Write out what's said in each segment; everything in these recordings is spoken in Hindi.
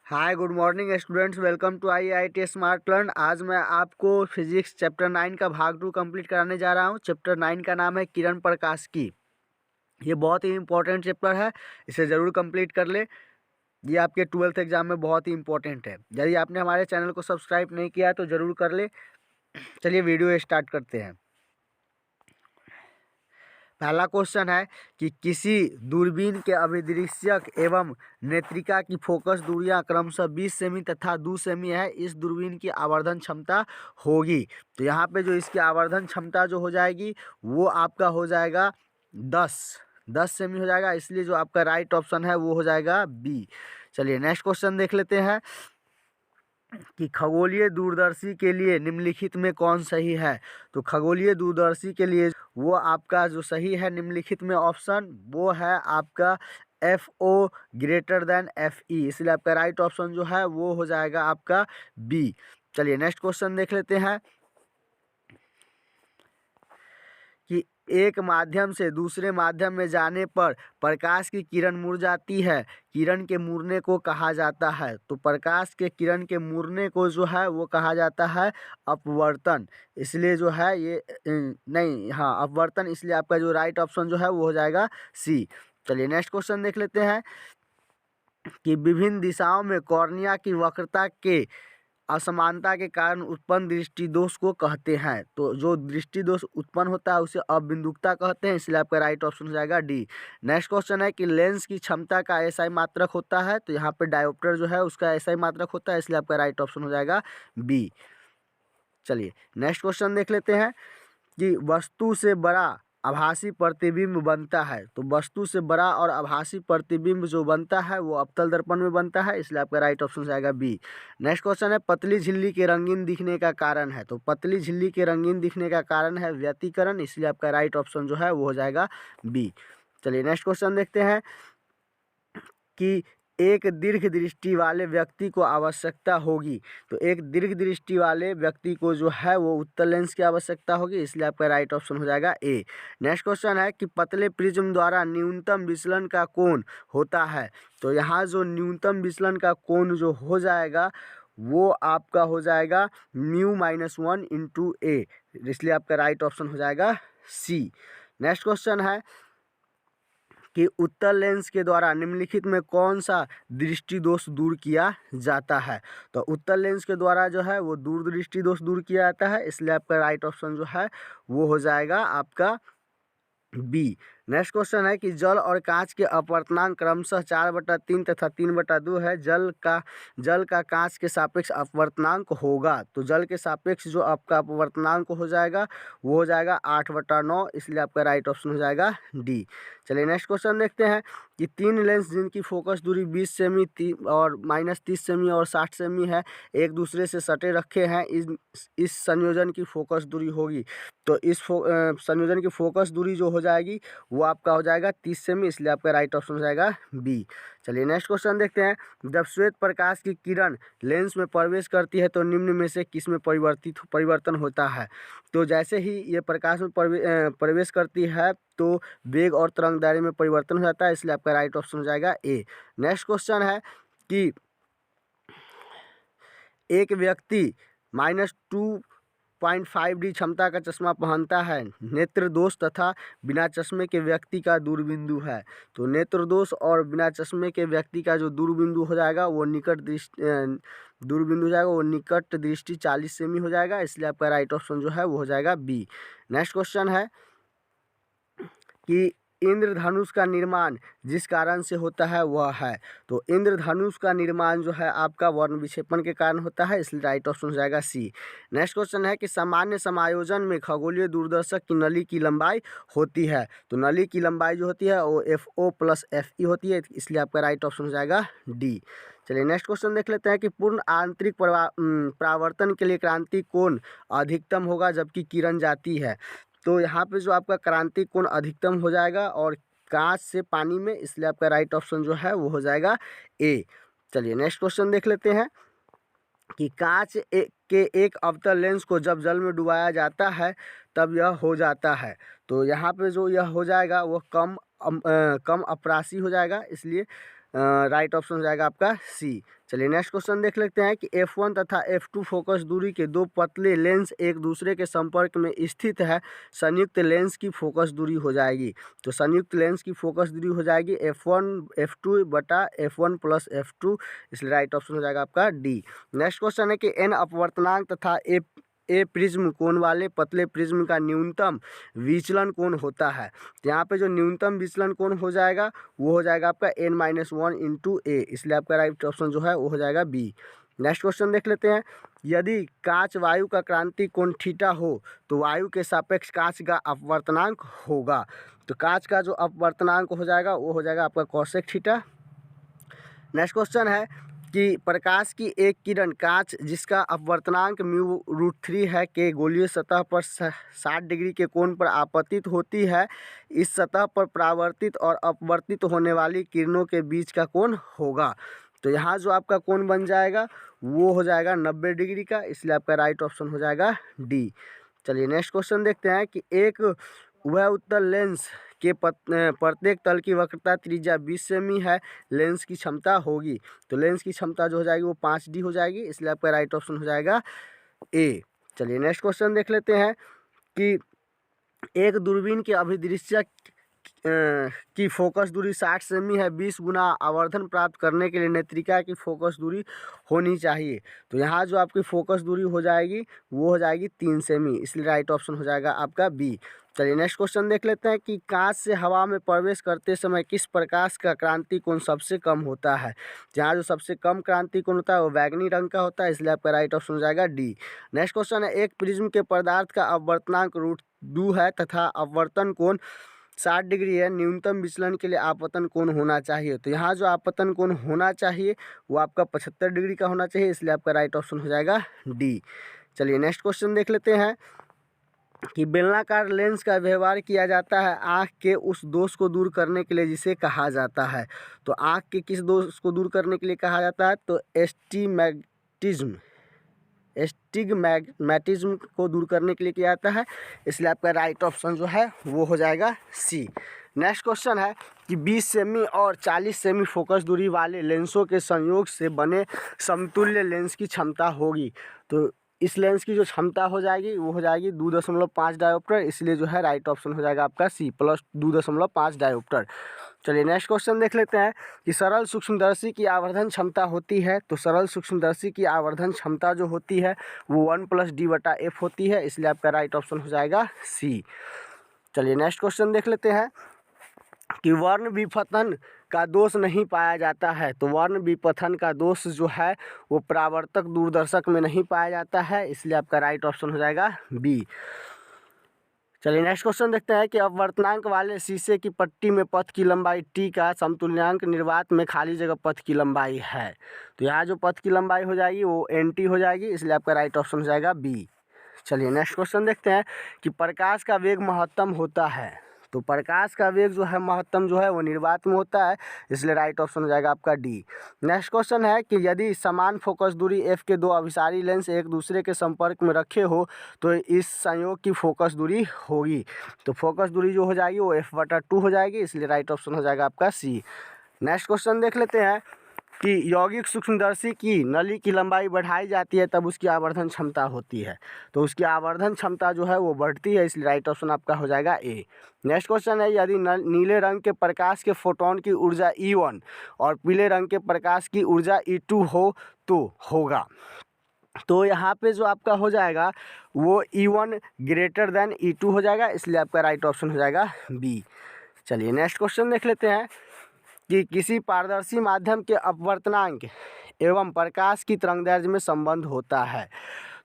Hi good morning students, welcome to IIT smart learn. आज मैं आपको फिजिक्स चैप्टर 9 का भाग 2 कंप्लीट कराने जा रहा हूं। चैप्टर 9 का नाम है किरण प्रकाश की। ये बहुत ही इंपॉर्टेंट चैप्टर है, इसे ज़रूर कंप्लीट कर ले। ये आपके 12th एग्जाम में बहुत ही इंपॉर्टेंट है। यदि आपने हमारे चैनल को सब्सक्राइब नहीं किया तो ज़रूर कर ले। चलिए वीडियो स्टार्ट करते हैं। पहला क्वेश्चन है कि किसी दूरबीन के अभिदृश्यक एवं नेत्रिका की फोकस दूरियां क्रमशः 20 सेमी तथा 2 सेमी है। इस दूरबीन की आवर्धन क्षमता होगी। तो यहाँ पे जो इसकी आवर्धन क्षमता जो हो जाएगी वो आपका हो जाएगा 10 सेमी हो जाएगा, इसलिए जो आपका राइट ऑप्शन है वो हो जाएगा बी। चलिए नेक्स्ट क्वेश्चन देख लेते हैं कि खगोलीय दूरदर्शी के लिए निम्नलिखित में कौन सही है। तो खगोलीय दूरदर्शी के लिए वो आपका जो सही है निम्नलिखित में ऑप्शन वो है आपका FO ग्रेटर देन FE, इसलिए आपका राइट ऑप्शन जो है वो हो जाएगा आपका बी। चलिए नेक्स्ट क्वेश्चन देख लेते हैं कि एक माध्यम से दूसरे माध्यम में जाने पर प्रकाश की किरण मुड़ जाती है। किरण के मुड़ने को कहा जाता है। तो प्रकाश के किरण के मुड़ने को जो है वो कहा जाता है अपवर्तन, इसलिए जो है ये नहीं, हाँ अपवर्तन, इसलिए आपका जो राइट ऑप्शन जो है वो हो जाएगा सी। चलिए नेक्स्ट क्वेश्चन देख लेते हैं कि विभिन्न दिशाओं में कॉर्निया की वक्रता के असमानता के कारण उत्पन्न दृष्टि दोष को कहते हैं। तो जो दृष्टि दोष उत्पन्न होता है उसे अबिंदुकता कहते हैं, इसलिए आपका राइट ऑप्शन हो जाएगा डी। नेक्स्ट क्वेश्चन है कि लेंस की क्षमता का SI मात्रक होता है। तो यहाँ पे डायोप्टर जो है उसका SI मात्रक होता है, इसलिए आपका राइट ऑप्शन हो जाएगा बी। चलिए नेक्स्ट क्वेश्चन देख लेते हैं कि वस्तु से बड़ा आभासी प्रतिबिंब बनता है। तो वस्तु से बड़ा और आभासी प्रतिबिंब जो बनता है वो अवतल दर्पण में बनता है, इसलिए आपका राइट ऑप्शन हो जाएगा बी। नेक्स्ट क्वेश्चन है पतली झिल्ली के रंगीन दिखने का कारण है। तो पतली झिल्ली के रंगीन दिखने का कारण है व्यतिकरण, इसलिए आपका राइट ऑप्शन जो है वो हो जाएगा बी। चलिए नेक्स्ट क्वेश्चन देखते हैं कि एक दीर्घ दृष्टि वाले व्यक्ति को आवश्यकता होगी। तो एक दीर्घ दृष्टि वाले व्यक्ति को जो है वो उत्तल लेंस की आवश्यकता होगी, इसलिए आपका राइट ऑप्शन हो जाएगा ए। नेक्स्ट क्वेश्चन है कि पतले प्रिज्म द्वारा न्यूनतम विचलन का कोण होता है। तो यहाँ जो न्यूनतम विचलन का कोण जो हो जाएगा वो आपका हो जाएगा μ-1 × A, इसलिए आपका राइट ऑप्शन हो जाएगा सी। नेक्स्ट क्वेश्चन है कि उत्तल लेंस के द्वारा निम्नलिखित में कौन सा दृष्टि दोष दूर किया जाता है। तो उत्तल लेंस के द्वारा जो है वो दूर दृष्टि दोष दूर किया जाता है, इसलिए आपका राइट ऑप्शन जो है वो हो जाएगा आपका बी। नेक्स्ट क्वेश्चन है कि जल और कांच के अपवर्तनांक क्रमशः 4/3 तथा 3/2 है। जल का कांच के सापेक्ष अपवर्तनांक होगा। तो जल के सापेक्ष जो आपका अपवर्तनांक हो जाएगा वो हो जाएगा 8/9, इसलिए आपका राइट ऑप्शन हो जाएगा डी। चलिए नेक्स्ट क्वेश्चन देखते हैं कि 3 लेंस जिनकी फोकस दूरी 20 सेमी और -30 सेमी और 60 सेमी है एक दूसरे से सटे रखे हैं। इस संयोजन की फोकस दूरी होगी। तो इस संयोजन की फोकस दूरी जो हो जाएगी वो आपका हो जाएगा 30 सेमी, इसलिए आपका राइट ऑप्शन हो जाएगा बी। चलिए नेक्स्ट क्वेश्चन देखते हैं। जब श्वेत प्रकाश की किरण लेंस में प्रवेश करती है तो निम्न में से किस में परिवर्तन होता है। तो जैसे ही ये प्रकाश में प्रवेश करती है तो वेग और तरंग दायरे में परिवर्तन हो जाता है, इसलिए आपका राइट ऑप्शन हो जाएगा ए। नेक्स्ट क्वेश्चन है कि एक व्यक्ति -2.5D क्षमता का चश्मा पहनता है। नेत्र दोष तथा बिना चश्मे के व्यक्ति का दूरबिंदु है। तो नेत्र दोष और बिना चश्मे के व्यक्ति का जो दूरबिंदु हो जाएगा वो दूरबिंदु हो जाएगा वो निकट दृष्टि 40 सेमी हो जाएगा, इसलिए आपका राइट ऑप्शन जो है वो हो जाएगा बी। नेक्स्ट क्वेश्चन है कि इंद्रधनुष का निर्माण जिस कारण से होता है वह है। तो इंद्रधनुष का निर्माण जो है आपका वर्ण विक्षेपण के कारण होता है, इसलिए राइट ऑप्शन हो जाएगा सी। नेक्स्ट क्वेश्चन है कि सामान्य समायोजन में खगोलीय दूरदर्शक की नली की लंबाई होती है। तो नली की लंबाई जो होती है वो FO + FE होती है, इसलिए आपका राइट ऑप्शन हो जाएगा डी। चलिए नेक्स्ट क्वेश्चन देख लेते हैं कि पूर्ण आंतरिक परावर्तन के लिए क्रांति कोण अधिकतम होगा जबकि किरण जाती है। तो यहाँ पे जो आपका क्रांति कोण अधिकतम हो जाएगा और कांच से पानी में, इसलिए आपका राइट ऑप्शन जो है वो हो जाएगा ए। चलिए नेक्स्ट क्वेश्चन देख लेते हैं कि कांच के एक अवतल लेंस को जब जल में डुबाया जाता है तब यह हो जाता है। तो यहाँ पे जो यह हो जाएगा वो कम अपरासी हो जाएगा, इसलिए राइट ऑप्शन हो जाएगा आपका सी। चलिए नेक्स्ट क्वेश्चन देख लेते हैं कि F1 तथा F2 फोकस दूरी के दो पतले लेंस एक दूसरे के संपर्क में स्थित है, संयुक्त लेंस की फोकस दूरी हो जाएगी। तो संयुक्त लेंस की फोकस दूरी हो जाएगी F1 F2 बटा F1 प्लस F2, इसलिए राइट ऑप्शन हो जाएगा आपका डी। नेक्स्ट क्वेश्चन है कि n अपवर्तनांक तथा ए प्रिज्म कोण वाले पतले प्रिज्म का न्यूनतम विचलन कोण होता है। तो यहाँ पे जो न्यूनतम विचलन कोण हो जाएगा वो हो जाएगा आपका n-1 इंटू ए, इसलिए आपका राइट ऑप्शन जो है वो हो जाएगा बी। नेक्स्ट क्वेश्चन देख लेते हैं, यदि कांच वायु का क्रांति कोण थीटा हो तो वायु के सापेक्ष कांच का अपवर्तनांक होगा। तो कांच का जो अपवर्तनांक हो जाएगा वो हो जाएगा आपका कोसेक थीटा। नेक्स्ट क्वेश्चन है कि प्रकाश की एक किरण कांच जिसका अपवर्तनांक μ√3 है के गोलीय सतह पर 60 डिग्री के कोण पर आपतित होती है, इस सतह पर परावर्तित और अपवर्तित होने वाली किरणों के बीच का कोण होगा। तो यहाँ जो आपका कोण बन जाएगा वो हो जाएगा 90 डिग्री का, इसलिए आपका राइट ऑप्शन हो जाएगा डी। चलिए नेक्स्ट क्वेश्चन देखते हैं कि एक वह उत्तल लेंस के प्रत्येक तल की वक्रता त्रिज्या 20 सेमी है, लेंस की क्षमता होगी। तो लेंस की क्षमता जो हो जाएगी वो 5D हो जाएगी, इसलिए आपका राइट ऑप्शन हो जाएगा ए। चलिए नेक्स्ट क्वेश्चन देख लेते हैं कि एक दूरबीन के अभिदृश्य की फोकस दूरी 60 सेमी है, 20 गुना आवर्धन प्राप्त करने के लिए नेत्रिका की फोकस दूरी होनी चाहिए। तो यहाँ जो आपकी फोकस दूरी हो जाएगी वो हो जाएगी 3 सेमी, इसलिए राइट ऑप्शन हो जाएगा आपका बी। चलिए नेक्स्ट क्वेश्चन देख लेते हैं कि कांच से हवा में प्रवेश करते समय किस प्रकाश का क्रांति कोण सबसे कम होता है। जहाँ जो सबसे कम क्रांति कोण होता है वो बैगनी रंग का होता है, इसलिए आपका राइट ऑप्शन हो जाएगा डी। नेक्स्ट क्वेश्चन है, एक प्रिज्म के पदार्थ का अपवर्तनांक √2 है तथा अपवर्तन कोण 60 डिग्री है, न्यूनतम विचलन के लिए आपतन कोण होना चाहिए। तो यहाँ जो आपतन कोण होना चाहिए वो आपका 75 डिग्री का होना चाहिए, इसलिए आपका राइट ऑप्शन हो जाएगा डी। चलिए नेक्स्ट क्वेश्चन देख लेते हैं कि बेलनाकार लेंस का व्यवहार किया जाता है आँख के उस दोष को दूर करने के लिए जिसे कहा जाता है। तो आँख के किस दोष को दूर करने के लिए कहा जाता है, तो एस्टिग्मैटिज्म को दूर करने के लिए किया जाता है, इसलिए आपका राइट ऑप्शन जो है वो हो जाएगा सी। नेक्स्ट क्वेश्चन है कि 20 सेमी और 40 सेमी फोकस दूरी वाले लेंसों के संयोग से बने समतुल्य लेंस की क्षमता होगी। तो इस लेंस की जो क्षमता हो जाएगी वो हो जाएगी 2.5 डायोप्टर, इसलिए जो है राइट ऑप्शन हो जाएगा आपका सी प्लस 2.5 डायोप्टर। चलिए नेक्स्ट क्वेश्चन देख लेते हैं कि सरल सूक्ष्मदर्शी की आवर्धन क्षमता होती है। तो सरल सूक्ष्मदर्शी की आवर्धन क्षमता जो होती है वो 1 + d/f होती है, इसलिए आपका राइट ऑप्शन हो जाएगा सी। चलिए नेक्स्ट क्वेश्चन देख लेते हैं कि वर्ण विपथन का दोष नहीं पाया जाता है। तो वर्ण विपथन का दोष जो है वो परावर्तक दूरदर्शक में नहीं पाया जाता है, इसलिए आपका राइट ऑप्शन हो जाएगा बी। चलिए नेक्स्ट क्वेश्चन देखते हैं कि अपवर्तनांक वाले शीशे की पट्टी में पथ की लंबाई t का समतुल्यांक निर्वात में खाली जगह पथ की लंबाई है। तो यहाँ जो पथ की लंबाई हो जाएगी वो nt हो जाएगी, इसलिए आपका राइट ऑप्शन हो जाएगा बी। चलिए नेक्स्ट क्वेश्चन देखते हैं कि प्रकाश का वेग महत्तम होता है। तो प्रकाश का वेग जो है महत्तम जो है वो निर्वात में होता है, इसलिए राइट ऑप्शन हो जाएगा आपका डी। नेक्स्ट क्वेश्चन है कि यदि समान फोकस दूरी f के दो अभिसारी लेंस एक दूसरे के संपर्क में रखे हो तो इस संयोग की फोकस दूरी होगी। तो फोकस दूरी जो हो जाएगी वो f/2 हो जाएगी, इसलिए राइट ऑप्शन हो जाएगा आपका सी। नेक्स्ट क्वेश्चन देख लेते हैं कि यौगिक सूक्ष्मदर्शी की नली की लंबाई बढ़ाई जाती है तब उसकी आवर्धन क्षमता होती है। तो उसकी आवर्धन क्षमता जो है वो बढ़ती है, इसलिए राइट ऑप्शन आपका हो जाएगा ए। नेक्स्ट क्वेश्चन है, यदि नीले रंग के प्रकाश के फोटोन की ऊर्जा E1 और पीले रंग के प्रकाश की ऊर्जा E2 हो तो होगा। तो यहाँ पे जो आपका हो जाएगा वो E1 > E2 हो जाएगा, इसलिए आपका राइट ऑप्शन हो जाएगा बी। चलिए नेक्स्ट क्वेश्चन देख लेते हैं कि किसी पारदर्शी माध्यम के अपवर्तनांक एवं प्रकाश की तरंगदैर्ध्य में संबंध होता है।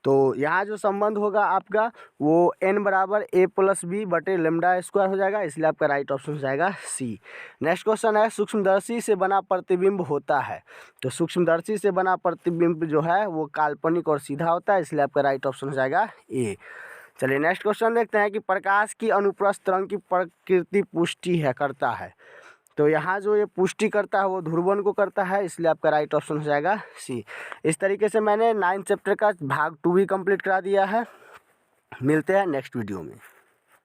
तो यहाँ जो संबंध होगा आपका वो n = a + b/λ² हो जाएगा, इसलिए आपका राइट ऑप्शन हो जाएगा सी। नेक्स्ट क्वेश्चन है, सूक्ष्मदर्शी से बना प्रतिबिंब होता है। तो सूक्ष्मदर्शी से बना प्रतिबिंब जो है वो काल्पनिक और सीधा होता है, इसलिए आपका राइट ऑप्शन हो जाएगा ए। चलिए नेक्स्ट क्वेश्चन देखते हैं कि प्रकाश की अनुप्रस्थ तरंग की प्रकृति पुष्टि करता है। तो यहाँ जो ये पुष्टि करता है वो ध्रुवन को करता है, इसलिए आपका राइट ऑप्शन हो जाएगा सी। इस तरीके से मैंने 9 चैप्टर का भाग 2 भी कंप्लीट करा दिया है। मिलते हैं नेक्स्ट वीडियो में।